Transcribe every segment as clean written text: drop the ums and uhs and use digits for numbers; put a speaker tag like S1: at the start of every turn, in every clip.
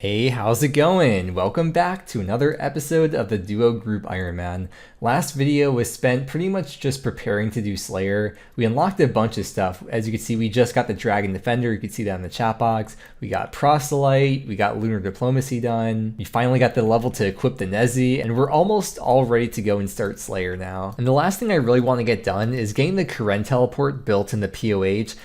S1: Hey, how's it going? Welcome back to another episode of the duo group Ironman. Last video was spent pretty much just preparing to do Slayer. We unlocked a bunch of stuff. As you can see, we just got the Dragon Defender. You can see that in the chat box. We got Proselyte. We got Lunar Diplomacy done. We finally got the level to equip the Nezi, and we're almost all ready to go and start Slayer now. And the last thing I really want to get done is getting the Karen teleport built in the POH.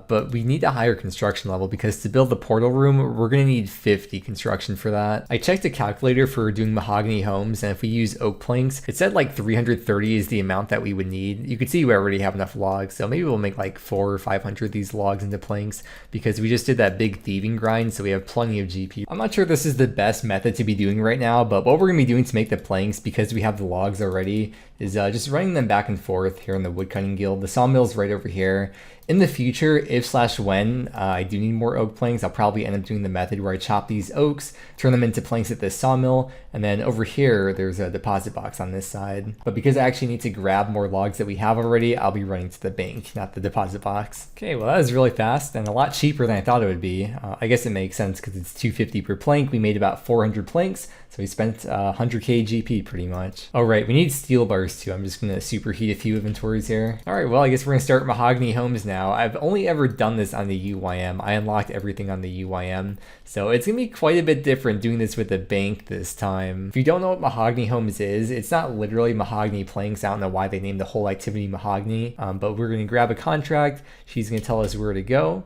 S1: But we need a higher construction level because to build the portal room, we're going to need 50 construction for that. I checked the calculator for doing mahogany homes, and if we use oak planks, it said like 330 is the amount that we would need. You can see we already have enough logs, so maybe we'll make like 400 or 500 of these logs into planks because we just did that big thieving grind, so we have plenty of GP. I'm not sure this is the best method to be doing right now, but what we're going to be doing to make the planks, because we have the logs already, is just running them back and forth here in the woodcutting guild. The sawmill's right over here. In the future, if/when I do need more oak planks, I'll probably end up doing the method where I chop these oaks, turn them into planks at this sawmill, and then over here, there's a deposit box on this side. But because I actually need to grab more logs that we have already, I'll be running to the bank, not the deposit box. Okay, well that was really fast and a lot cheaper than I thought it would be. I guess it makes sense because it's $250 per plank. We made about 400 planks, so we spent 100k GP pretty much. Oh right, we need steel bars too. I'm just gonna superheat a few inventories here. All right, well I guess we're gonna start mahogany homes now. I've only ever done this on the UYM. I unlocked everything on the UYM, so it's gonna be quite a bit different doing this with the bank this time. If you don't know what mahogany homes is, it's not literally mahogany planks. I don't know why they named the whole activity mahogany, but we're gonna grab a contract. She's gonna tell us where to go.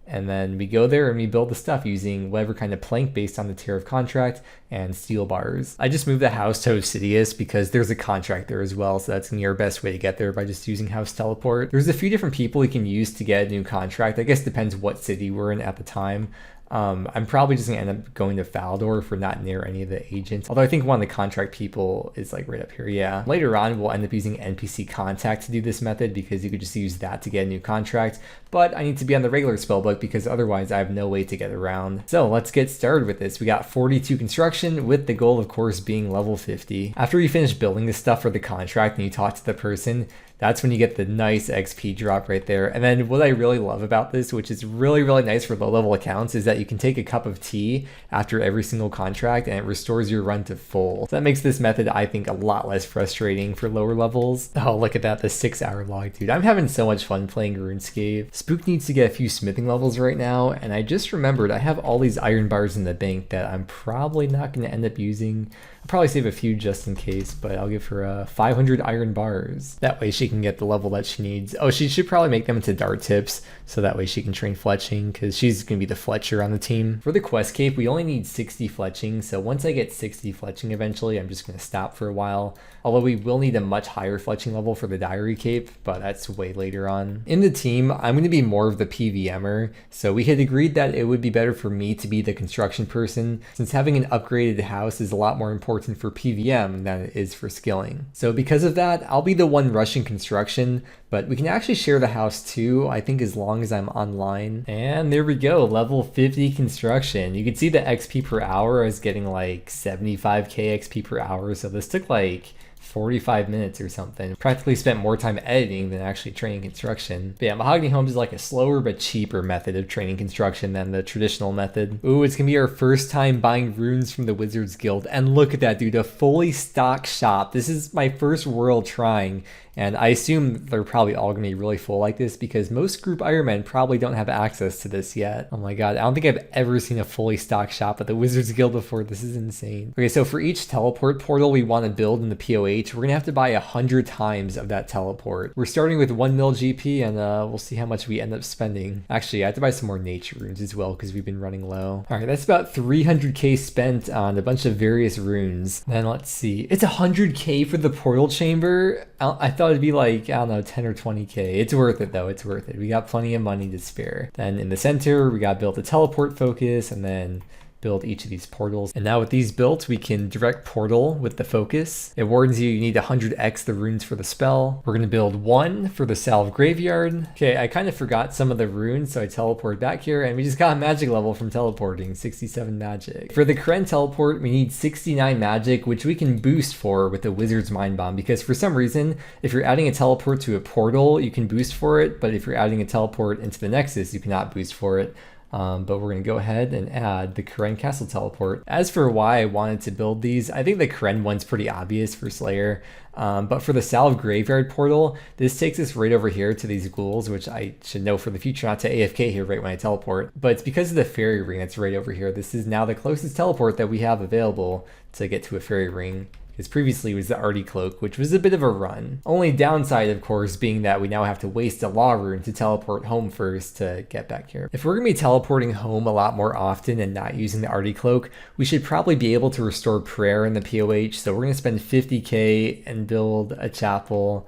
S1: And then we go there and we build the stuff using whatever kind of plank based on the tier of contract and steel bars. I just moved the house to Obsidius because there's a contract there as well, so that's gonna be our best way to get there by just using house teleport. There's a few different people we can use to get a new contract. I guess it depends what city we're in at the time. I'm probably just gonna end up going to Faldor if we're not near any of the agents. Although I think one of the contract people is like right up here, yeah. Later on, we'll end up using NPC contact to do this method because you could just use that to get a new contract. But I need to be on the regular spellbook because otherwise I have no way to get around. So let's get started with this. We got 42 construction with the goal, of course, being level 50. After you finish building the stuff for the contract and you talk to the person, that's when you get the nice XP drop right there. And then what I really love about this, which is really, really nice for low level accounts, is that you can take a cup of tea after every single contract and it restores your run to full. So that makes this method, I think, a lot less frustrating for lower levels. Oh, look at that, the 6-hour log, dude. I'm having so much fun playing Runescape. Spook needs to get a few smithing levels right now, and I just remembered I have all these iron bars in the bank that I'm probably not going to end up using. I'll probably save a few just in case, but I'll give her 500 iron bars. That way she can get the level that she needs. Oh, she should probably make them into dart tips, so that way she can train fletching, because she's going to be the fletcher on the team. For the quest cape, we only need 60 fletching, so once I get 60 fletching eventually, I'm just going to stop for a while. Although we will need a much higher fletching level for the diary cape, but that's way later on. In the team, I'm going to be more of the PVMer, so we had agreed that it would be better for me to be the construction person, since having an upgraded house is a lot more important for PVM than it is for skilling. So because of that, I'll be the one rushing construction, but we can actually share the house too, I think, as long as I'm online. And there we go, level 50 construction. You can see the XP per hour is getting like 75k XP per hour, so this took like 45 minutes or something. Practically spent more time editing than actually training construction. But yeah, Mahogany Homes is like a slower but cheaper method of training construction than the traditional method. Ooh, it's gonna be our first time buying runes from the Wizards Guild. And look at that, dude, a fully stocked shop. This is my first world trying. And I assume they're probably all going to be really full like this because most group Ironmen probably don't have access to this yet. Oh my god, I don't think I've ever seen a fully stocked shop at the Wizards Guild before. This is insane. Okay, so for each teleport portal we want to build in the POH, we're going to have to buy 100 times of that teleport. We're starting with 1 mil GP and we'll see how much we end up spending. Actually, I have to buy some more nature runes as well because we've been running low. Alright, that's about 300k spent on a bunch of various runes. Then let's see. It's 100k for the portal chamber. I thought it'd be like, I don't know, 10 or 20k. It's worth it though, it's worth it. We got plenty of money to spare. Then in the center, we got built a teleport focus and then build each of these portals. And now with these built, we can direct portal with the focus. It warns you need 100x the runes for the spell. We're gonna build 1 for the Salve Graveyard. Okay, I kind of forgot some of the runes, so I teleport back here and we just got a magic level from teleporting, 67 magic. For the Karen teleport, we need 69 magic, which we can boost for with the Wizard's Mind Bomb, because for some reason, if you're adding a teleport to a portal, you can boost for it, but if you're adding a teleport into the Nexus, you cannot boost for it. but we're going to go ahead and add the Karen Castle teleport. As for why I wanted to build these, I think the Karen one's pretty obvious for Slayer. But for the Salve Graveyard portal, this takes us right over here to these ghouls, which I should know for the future not to AFK here right when I teleport. But it's because of the fairy ring that's right over here. This is now the closest teleport that we have available to get to a fairy ring. Because previously it was the Artie Cloak, which was a bit of a run. Only downside, of course, being that we now have to waste a law rune to teleport home first to get back here. If we're going to be teleporting home a lot more often and not using the Artie Cloak, we should probably be able to restore prayer in the POH. So we're going to spend 50k and build a chapel.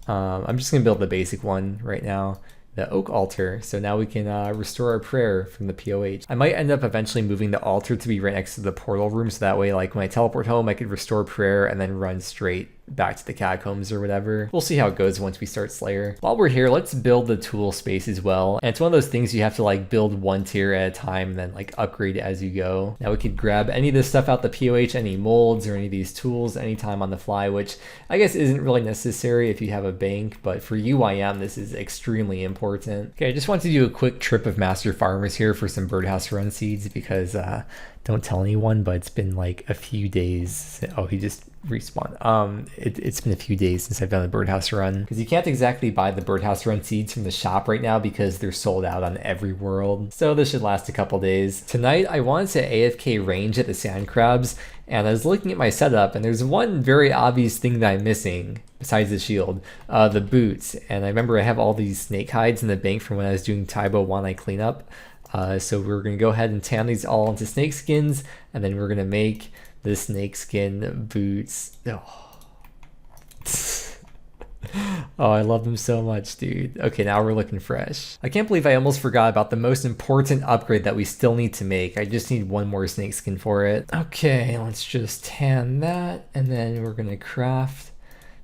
S1: I'm just going to build the basic one right now. The oak altar, so now we can restore our prayer from the POH. I might end up eventually moving the altar to be right next to the portal room, so that way like when I teleport home I could restore prayer and then run straight back to the catacombs or whatever. We'll see how it goes once we start Slayer. While we're here, let's build the tool space as well. And it's one of those things you have to like build one tier at a time and then like upgrade as you go. Now we could grab any of this stuff out the POH, any molds or any of these tools anytime on the fly, which I guess isn't really necessary if you have a bank, but for UIM this is extremely important. Okay, I just want to do a quick trip of Master Farmers here for some birdhouse run seeds because don't tell anyone, but it's been like a few days. Oh, he just respawned. It's been a few days since I've done the birdhouse run because you can't exactly buy the birdhouse run seeds from the shop right now because they're sold out on every world. So this should last a couple days. Tonight I wanted to AFK range at the sand crabs, and I was looking at my setup and there's one very obvious thing that I'm missing besides the shield, the boots. And I remember I have all these snake hides in the bank from when I was doing Taibo One Eye cleanup. So we're going to go ahead and tan these all into snake skins, and then we're going to make the snakeskin boots. Oh. Oh, I love them so much, dude. Okay, now we're looking fresh. I can't believe I almost forgot about the most important upgrade that we still need to make. I just need one more snakeskin for it. Okay, let's just tan that, and then we're going to craft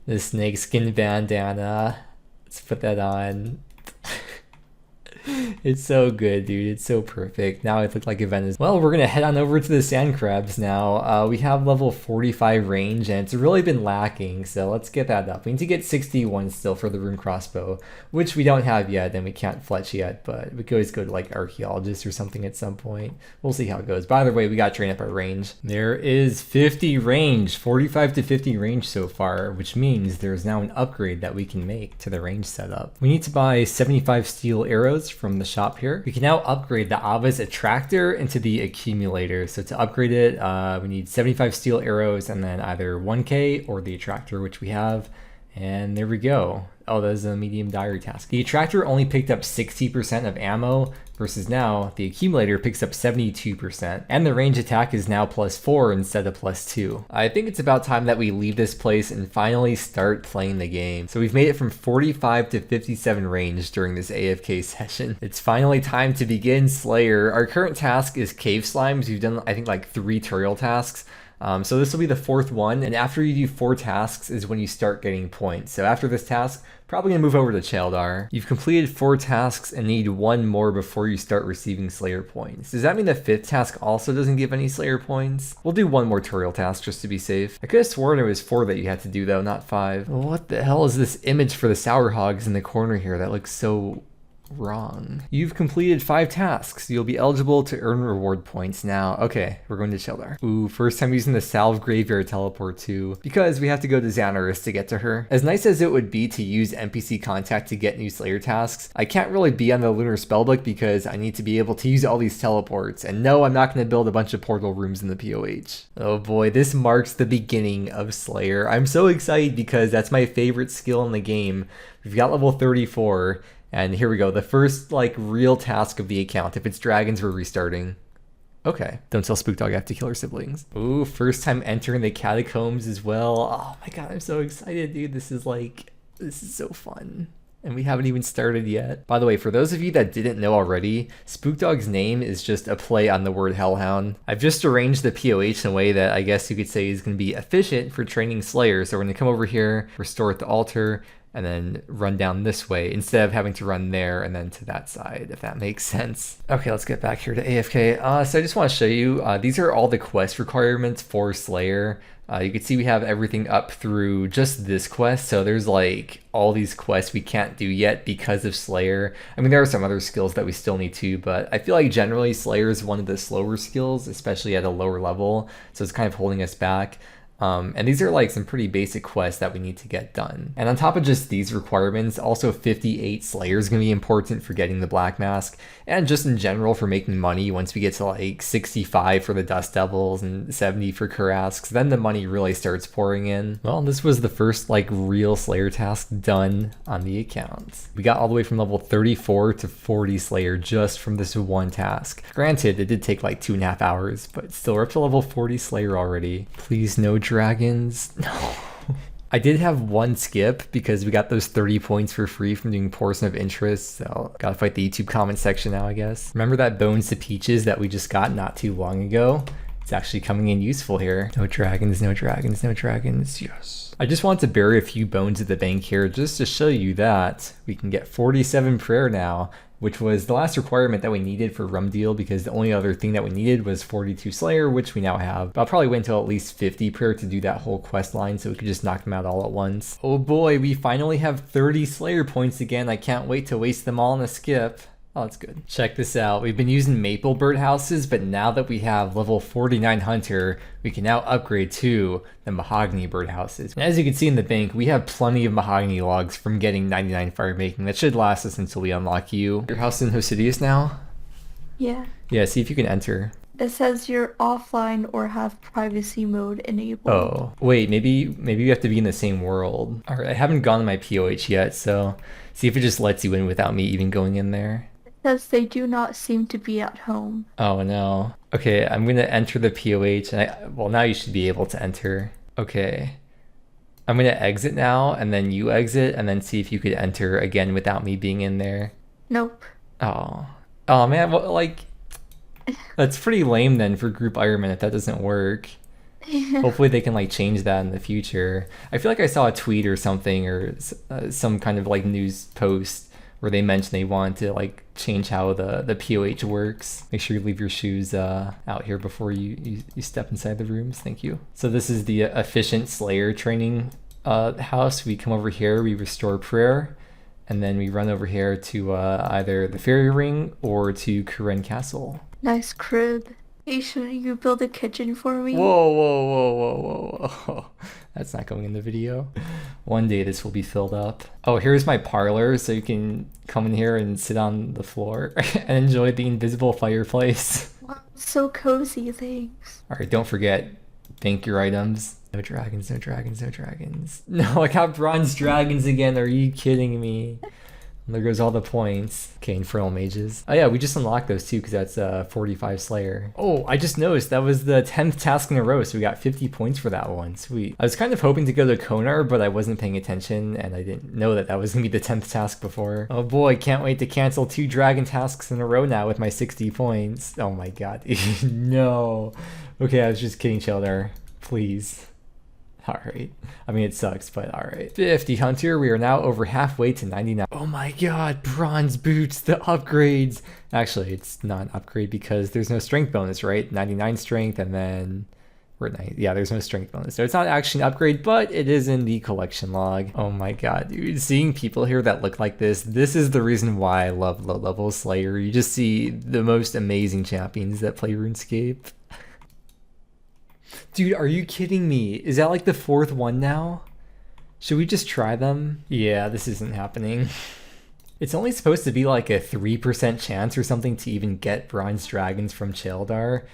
S1: the snakeskin bandana. Let's put that on. It's so good, dude. It's so perfect. Now it looks like event is... Well, we're going to head on over to the sand crabs now. We have level 45 range, and it's really been lacking, so let's get that up. We need to get 61 still for the rune crossbow, which we don't have yet, and we can't fletch yet, but we could always go to, like, archaeologist or something at some point. We'll see how it goes. By the way, we got to train up our range. There is 50 range, 45 to 50 range so far, which means there's now an upgrade that we can make to the range setup. We need to buy 75 steel arrows from the shop here. We can now upgrade the Ava's attractor into the accumulator. So to upgrade it, we need 75 steel arrows and then either 1k or the attractor, which we have. And there we go. Oh, that is a medium diary task. The attractor only picked up 60% of ammo versus now the accumulator picks up 72%. And the range attack is now +4 instead of +2. I think it's about time that we leave this place and finally start playing the game. So we've made it from 45 to 57 range during this AFK session. It's finally time to begin Slayer. Our current task is cave slimes. We've done, I think, like 3 tutorial tasks. So this will be the 4th one, and after you do 4 tasks is when you start getting points. So after this task, probably gonna move over to Chaldar. You've completed 4 tasks and need 1 more before you start receiving Slayer points. Does that mean the 5th task also doesn't give any Slayer points? We'll do 1 more tutorial task just to be safe. I could have sworn it was 4 that you had to do though, not 5. What the hell is this image for the sour hogs in the corner here? That looks so wrong. You've completed 5 tasks. You'll be eligible to earn reward points now. Okay, we're going to Childar. Ooh, first time using the Salve Graveyard teleport too, because we have to go to Xanaris to get to her. As nice as it would be to use NPC contact to get new Slayer tasks, I can't really be on the Lunar Spellbook because I need to be able to use all these teleports. And no, I'm not going to build a bunch of portal rooms in the POH. Oh boy, this marks the beginning of Slayer. I'm so excited because that's my favorite skill in the game. We've got level 34. And here we go, the first like real task of the account. If it's dragons, we're restarting. Okay, don't tell Spook Dog I have to kill her siblings. Ooh, first time entering the catacombs as well. Oh my god, I'm so excited, dude. This is so fun. And we haven't even started yet. By the way, for those of you that didn't know already, Spook Dog's name is just a play on the word Hellhound. I've just arranged the POH in a way that I guess you could say is going to be efficient for training Slayer. So we're going to come over here, restore at the altar, and then run down this way instead of having to run there and then to that side, if that makes sense. Okay, let's get back here to AFK. So I just want to show you, these are all the quest requirements for Slayer. You can see we have everything up through just this quest, so there's like all these quests we can't do yet because of Slayer. I mean, there are some other skills that we still need to, but I feel like generally Slayer is one of the slower skills, especially at a lower level, so it's kind of holding us back. And these are like some pretty basic quests that we need to get done. And on top of just these requirements, also 58 Slayer is going to be important for getting the Black Mask, and just in general for making money. Once we get to like 65 for the Dust Devils and 70 for Karasks, then the money really starts pouring in. Well, this was the first like real Slayer task done on the account. We got all the way from level 34 to 40 Slayer just from this one task. Granted, it did take like 2.5 hours, but still we're up to level 40 Slayer already. Please no dragons. No. I did have one skip because we got those 30 points for free from doing Portion of Interest, so gotta fight the YouTube comment section now, I guess. Remember that Bones to Peaches that we just got not too long ago? It's actually coming in useful here. No dragons, no dragons, no dragons, yes. I just want to bury a few bones at the bank here just to show you that we can get 47 prayer now, which was the last requirement that we needed for Rumdeal, because the only other thing that we needed was 42 Slayer, which we now have. But I'll probably wait until at least 50 prayer to do that whole quest line so we could just knock them out all at once. Oh boy, we finally have 30 Slayer points again. I can't wait to waste them all in a skip. Oh, that's good. Check this out. We've been using maple birdhouses, but now that we have level 49 hunter, we can now upgrade to the mahogany birdhouses. And as you can see in the bank, we have plenty of mahogany logs from getting 99 fire making. That should last us until we unlock you. Your house in Hosidius now?
S2: Yeah.
S1: Yeah, see if you can enter.
S2: It says you're offline or have privacy mode enabled.
S1: Oh, wait, maybe you have to be in the same world. All right, I haven't gone to my POH yet, so see if it just lets you in without me even going in there.
S2: Says they do not seem to be at home.
S1: Oh no. Okay, I'm gonna enter the POH, and well, now you should be able to enter. Okay. I'm gonna exit now, and then you exit, and then see if you could enter again without me being in there.
S2: Nope.
S1: Oh. Oh man, well, like, that's pretty lame then for group Ironman if that doesn't work. Hopefully they can like change that in the future. I feel like I saw a tweet or something, or some kind of like news post where they mentioned they want to like change how the POH works. Make sure you leave your shoes out here before you step inside the rooms. Thank you. So this is the efficient Slayer training house. We come over here, we restore prayer, and then we run over here to either the fairy ring or to Karen Castle.
S2: Nice crib. Hey, shouldn't you build a kitchen for me?
S1: Whoa, whoa, whoa, whoa, whoa, whoa. That's not going in the video. One day this will be filled up. Oh, here's my parlor, so you can come in here and sit on the floor and enjoy the invisible fireplace.
S2: Wow, so cozy, thanks.
S1: All right, don't forget, bank your items. No dragons, no dragons, no dragons. No, I got bronze dragons again. Are you kidding me? There goes all the points. Okay, Infernal Mages. Oh yeah, we just unlocked those too because that's 45 Slayer. Oh, I just noticed that was the 10th task in a row, so we got 50 points for that one. Sweet. I was kind of hoping to go to Konar, but I wasn't paying attention and I didn't know that that was going to be the 10th task before. Oh boy, can't wait to cancel 2 dragon tasks in a row now with my 60 points. Oh my god. No. Okay, I was just kidding, Sheldar. Please. Alright. I mean, it sucks, but alright. 50 Hunter, we are now over halfway to 99. Oh my god, bronze boots, the upgrades. Actually, it's not an upgrade because there's no strength bonus, right? 99 strength, and then we're at 90. Yeah, there's no strength bonus. So it's not actually an upgrade, but it is in the collection log. Oh my god, dude. Seeing people here that look like this is the reason why I love low-level Slayer. You just see the most amazing champions that play RuneScape. Dude, are you kidding me? Is that like the 4th one now? Should we just try them? Yeah, this isn't happening. It's only supposed to be like a 3% chance or something to even get bronze dragons from Sheldar.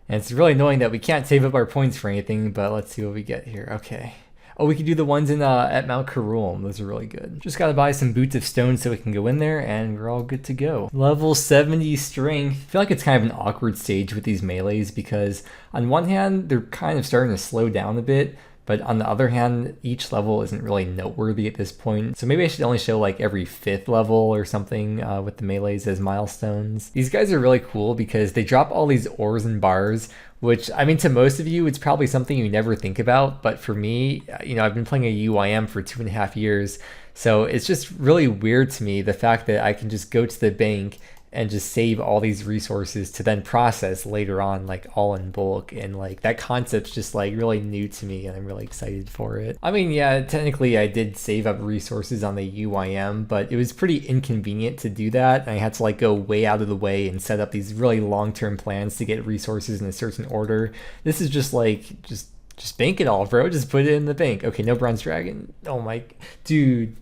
S1: And it's really annoying that we can't save up our points for anything, but let's see what we get here. Okay. Oh, we could do the ones in at Mount Karulm. Those are really good. Just gotta buy some boots of stone so we can go in there, and we're all good to go. Level 70 strength. I feel like it's kind of an awkward stage with these melees because on one hand, they're kind of starting to slow down a bit, but on the other hand, each level isn't really noteworthy at this point. So maybe I should only show like every 5th level or something with the melees as milestones. These guys are really cool because they drop all these ores and bars which, I mean, to most of you, it's probably something you never think about. But for me, you know, I've been playing a UIM for 2.5 years. So it's just really weird to me, the fact that I can just go to the bank and just save all these resources to then process later on, like all in bulk. And like that concept's just like really new to me, and I'm really excited for it. I mean, yeah, technically I did save up resources on the UIM, but it was pretty inconvenient to do that. And I had to like go way out of the way and set up these really long-term plans to get resources in a certain order. This is just like, just bank it all, bro. Just put it in the bank. Okay, no bronze dragon. Oh my, dude.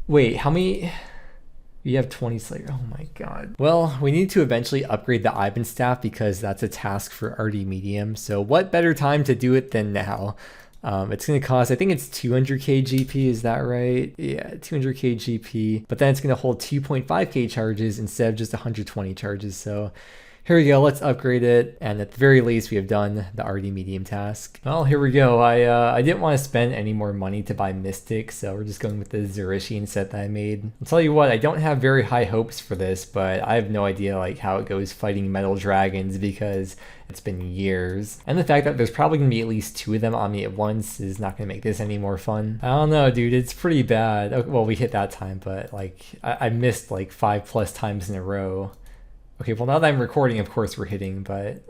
S1: Wait, how many? We have 20 Slayer. Oh my god. Well, we need to eventually upgrade the Ivan staff because that's a task for RD medium. So what better time to do it than now? It's going to cost, I think it's 200k GP, is that right? Yeah, 200k GP. But then it's going to hold 2.5k charges instead of just 120 charges. So here we go, let's upgrade it, and at the very least we have done the RD medium task. Well, here we go. I didn't want to spend any more money to buy Mystic, so we're just going with the Zurishian set that I made. I'll tell you what, I don't have very high hopes for this, but I have no idea like how it goes fighting metal dragons because it's been years. And the fact that there's probably going to be at least 2 of them on me at once is not going to make this any more fun. I don't know, dude, it's pretty bad. Okay, well, we hit that time, but like I missed like 5+ times in a row. Okay, well now that I'm recording, of course we're hitting, but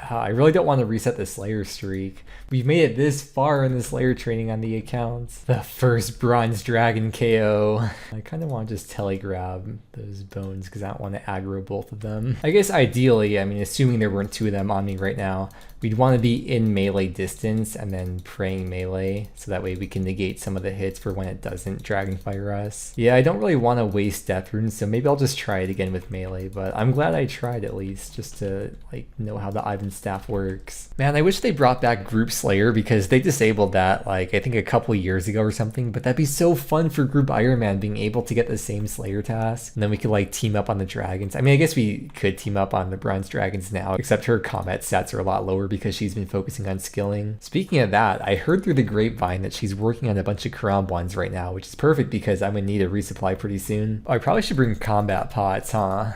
S1: I really don't want to reset the Slayer streak. We've made it this far in the Slayer training on the accounts. The first Bronze Dragon KO. I kind of want to just telegrab those bones because I don't want to aggro both of them. I guess ideally, I mean, assuming there weren't 2 of them on me right now, we'd want to be in melee distance and then praying melee, so that way we can negate some of the hits for when it doesn't Dragonfire us. Yeah, I don't really want to waste death runes, so maybe I'll just try it again with melee, but I'm glad I tried at least, just to like know how the Ivan staff works. Man, I wish they brought back Group Slayer because they disabled that like I think a couple years ago or something, but that'd be so fun for Group Ironman being able to get the same Slayer task, and then we could like team up on the dragons. I mean, I guess we could team up on the Bronze Dragons now, except her combat stats are a lot lower because she's been focusing on skilling. Speaking of that, I heard through the grapevine that she's working on a bunch of Karam ones right now, which is perfect because I'm gonna need a resupply pretty soon. Oh, I probably should bring combat pots, huh?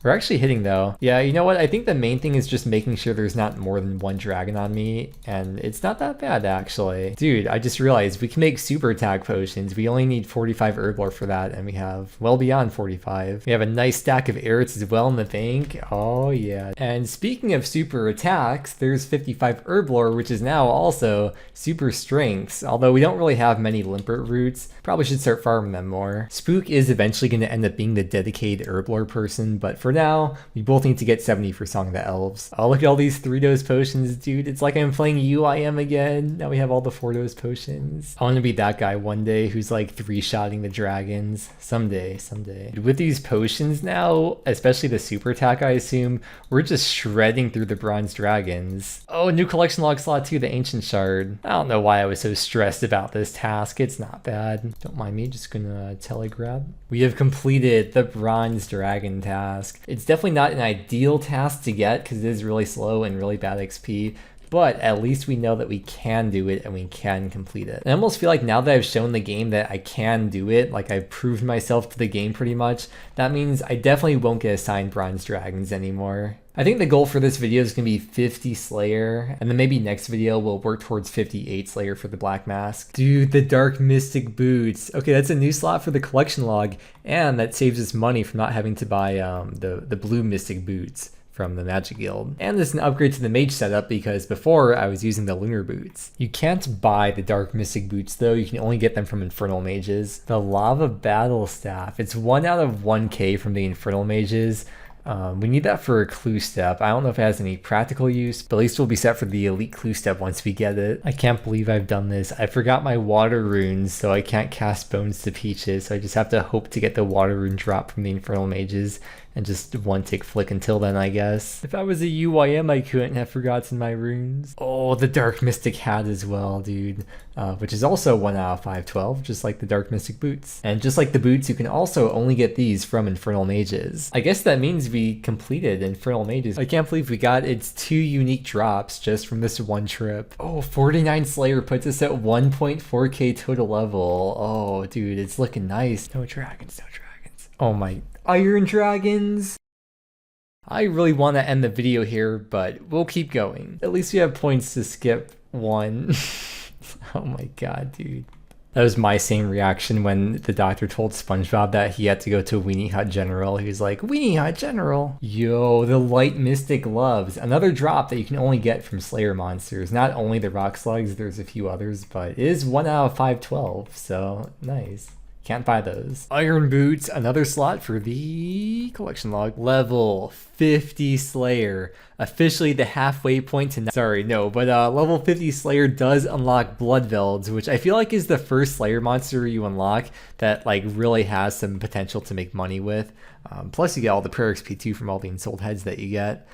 S1: We're actually hitting though. Yeah, you know what? I think the main thing is just making sure there's not more than 1 dragon on me, and it's not that bad actually. Dude, I just realized we can make super attack potions. We only need 45 herblore for that, and we have well beyond 45. We have a nice stack of errits as well in the bank. Oh yeah. And speaking of super attacks, there's 55 herblore, which is now also super strengths. Although we don't really have many limpert roots, probably should start farming them more. Spook is eventually going to end up being the dedicated herblore person, but for now, we both need to get 70 for Song of the Elves. Oh, look at all these 3-dose potions, dude. It's like I'm playing UIM again. Now we have all the 4-dose potions. I want to be that guy one day who's like 3-shotting the dragons. Someday. With these potions now, especially the super attack, I assume, we're just shredding through the bronze dragons. Oh, new collection log slot too, the Ancient Shard. I don't know why I was so stressed about this task. It's not bad. Don't mind me, just gonna telegrab. We have completed the bronze dragon task. It's definitely not an ideal task to get because it is really slow and really bad XP, but at least we know that we can do it and we can complete it. And I almost feel like now that I've shown the game that I can do it, like I've proved myself to the game pretty much, that means I definitely won't get assigned bronze dragons anymore. I think the goal for this video is going to be 50 Slayer, and then maybe next video we'll work towards 58 Slayer for the Black Mask. Dude, the Dark Mystic Boots. Okay, that's a new slot for the collection log, and that saves us money from not having to buy the blue Mystic Boots from the Magic Guild. And there's an upgrade to the mage setup because before I was using the lunar boots. You can't buy the Dark Mystic Boots though, you can only get them from Infernal Mages. The Lava Battle Staff, it's 1 out of 1k from the Infernal Mages. We need that for a clue step. I don't know if it has any practical use, but at least we'll be set for the elite clue step once we get it. I can't believe I've done this. I forgot my water runes, so I can't cast Bones to Peaches, so I just have to hope to get the water rune drop from the Infernal Mages and just one tick flick until then, I guess. If I was a UIM, I couldn't have forgotten my runes. Oh, the Dark Mystic hat as well, dude. Which is also 1 out of 512, just like the Dark Mystic Boots. And just like the boots, you can also only get these from Infernal Mages. I guess that means we completed Infernal Mages. I can't believe we got its 2 unique drops just from this one trip. Oh, 49 Slayer puts us at 1.4k total level. Oh, dude, it's looking nice. No dragons, no dragons. Oh my, Iron Dragons! I really want to end the video here, but we'll keep going. At least we have points to skip one. Oh my god, dude. That was my same reaction when the doctor told SpongeBob that he had to go to Weenie Hut General. He was like, Weenie Hut General. Yo, the Light Mystic Gloves. Another drop that you can only get from Slayer monsters. Not only the Rock Slugs, there's a few others, but it is 1 out of 512, so nice. Can't buy those. Iron Boots, another slot for the collection log. Level 50 Slayer. Officially the halfway point to... Sorry, no, but level 50 Slayer does unlock Bloodvelds, which I feel like is the first Slayer monster you unlock that like really has some potential to make money with. Plus you get all the prayer XP too from all the ensouled heads that you get.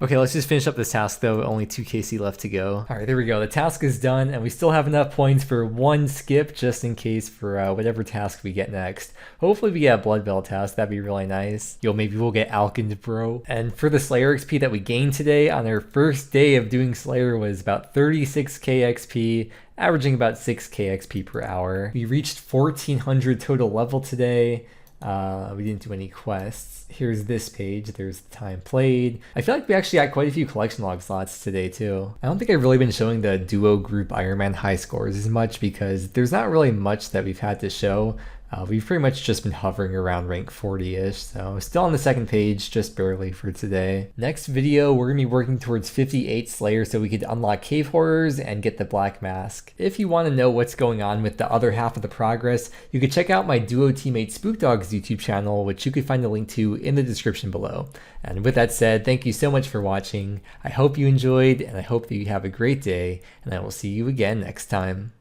S1: Okay, let's just finish up this task though. Only 2 KC left to go. All right, there we go. The task is done and we still have enough points for 1 skip just in case for whatever task we get next. Hopefully we get a Blood Bell task. That'd be really nice. Yo, maybe we'll get Alkins, bro. And for the Slayer XP that we gained today on our first day of doing Slayer was about 36k XP, averaging about 6k XP per hour. We reached 1400 total level today. We didn't do any quests. Here's this page. There's the time played. I feel like we actually got quite a few collection log slots today too. I don't think I've really been showing the duo group Ironman high scores as much because there's not really much that we've had to show. We've pretty much just been hovering around rank 40-ish, so still on the second page, just barely for today. Next video, we're going to be working towards 58 Slayer so we could unlock Cave Horrors and get the Black Mask. If you want to know what's going on with the other half of the progress, you could check out my duo teammate Spookdog's YouTube channel, which you could find a link to in the description below. And with that said, thank you so much for watching. I hope you enjoyed, and I hope that you have a great day, and I will see you again next time.